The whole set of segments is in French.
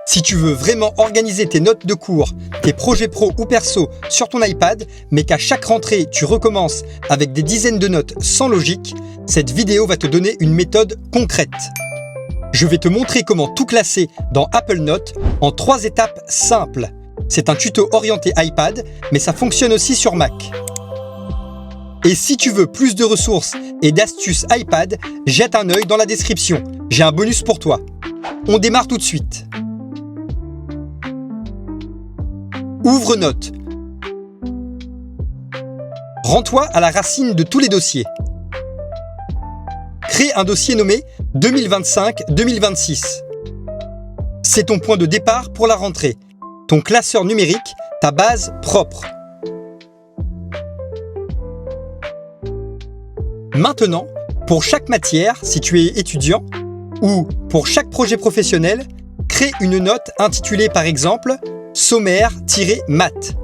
Si tu veux vraiment organiser tes notes de cours, tes projets pro ou perso sur ton iPad, mais qu'à chaque rentrée tu recommences avec des dizaines de notes sans logique, cette vidéo va te donner une méthode concrète. Je vais te montrer comment tout classer dans Apple Notes en 3 étapes simples. C'est un tuto orienté iPad, mais ça fonctionne aussi sur Mac. Et si tu veux plus de ressources et d'astuces iPad, jette un œil dans la description. J'ai un bonus pour toi. On démarre tout de suite. Ouvre Notes. Rends-toi à la racine de tous les dossiers. Crée un dossier nommé 2025-2026. C'est ton point de départ pour la rentrée, ton classeur numérique, ta base propre. Maintenant, pour chaque matière, si tu es étudiant, ou pour chaque projet professionnel, crée une note intitulée par exemple « Sommaire-maths »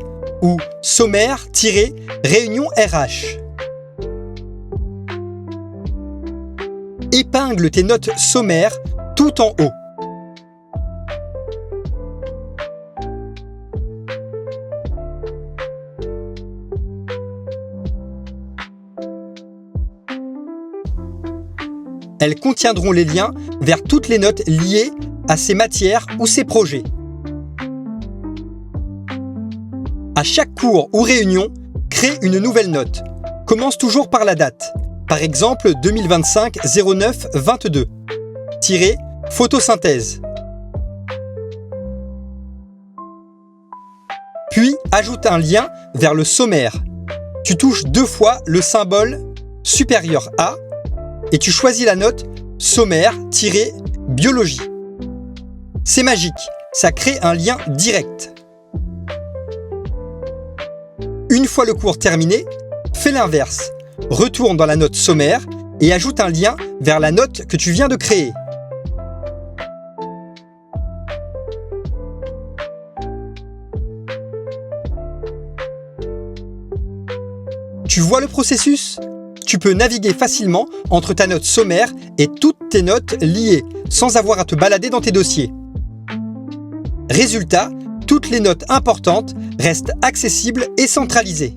ou « Sommaire-réunion RH ». Épingle tes notes sommaires tout en haut. Elles contiendront les liens vers toutes les notes liées à ces matières ou ces projets. À chaque cours ou réunion, crée une nouvelle note. Commence toujours par la date. Par exemple, 2025-09-22. Photosynthèse. Puis, ajoute un lien vers le sommaire. Tu touches 2 fois le symbole supérieur à et tu choisis la note sommaire-biologie. C'est magique, ça crée un lien direct. Une fois le cours terminé, fais l'inverse. Retourne dans la note sommaire et ajoute un lien vers la note que tu viens de créer. Tu vois le processus ? Tu peux naviguer facilement entre ta note sommaire et toutes tes notes liées, sans avoir à te balader dans tes dossiers. Résultat, toutes les notes importantes restent accessibles et centralisées.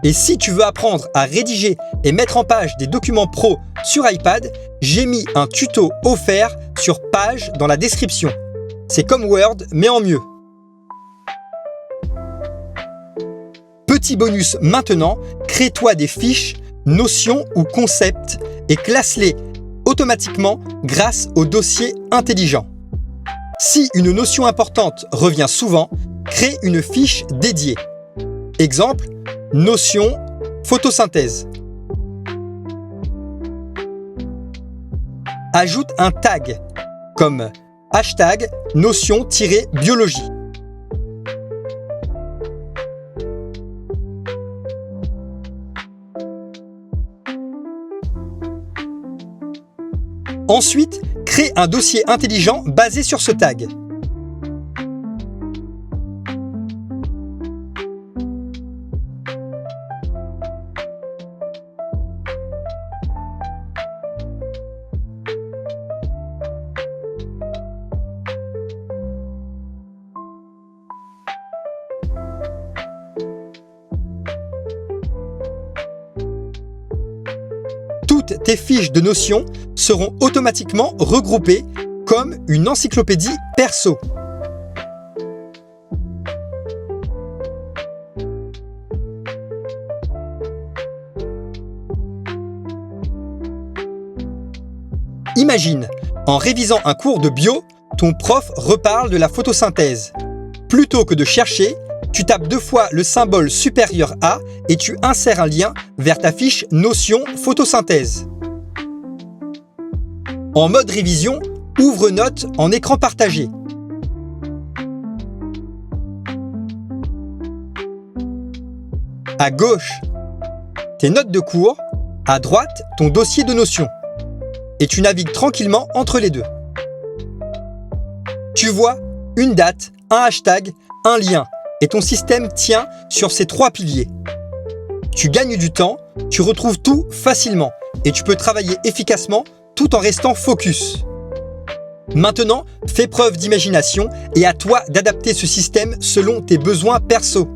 Et si tu veux apprendre à rédiger et mettre en page des documents pro sur iPad, j'ai mis un tuto offert sur Page dans la description. C'est comme Word, mais en mieux. Petit bonus maintenant, crée-toi des fiches, notions ou concepts et classe-les automatiquement grâce au dossier intelligent. Si une notion importante revient souvent, crée une fiche dédiée. Exemple, notion photosynthèse. Ajoute un tag comme hashtag notion-biologie. Ensuite, crée un dossier intelligent basé sur ce tag. Toutes tes fiches de notions seront automatiquement regroupées comme une encyclopédie perso. Imagine, en révisant un cours de bio, ton prof reparle de la photosynthèse. Plutôt que de chercher, tu tapes 2 fois le symbole supérieur à et tu insères un lien vers ta fiche notion photosynthèse. En mode révision, ouvre Notes en écran partagé. À gauche, tes notes de cours, à droite, ton dossier de notions. Et tu navigues tranquillement entre les deux. Tu vois une date, un hashtag, un lien, et ton système tient sur ces 3 piliers. Tu gagnes du temps, tu retrouves tout facilement, et tu peux travailler efficacement tout en restant focus. Maintenant, fais preuve d'imagination et à toi d'adapter ce système selon tes besoins perso.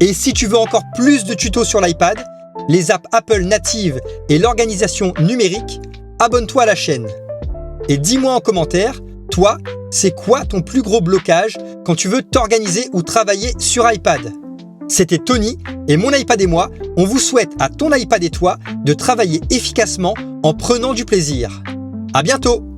Et si tu veux encore plus de tutos sur l'iPad, les apps Apple natives et l'organisation numérique, abonne-toi à la chaîne. Et dis-moi en commentaire, toi, c'est quoi ton plus gros blocage quand tu veux t'organiser ou travailler sur iPad? C'était Tony et mon iPad et moi, on vous souhaite à ton iPad et toi de travailler efficacement en prenant du plaisir. À bientôt!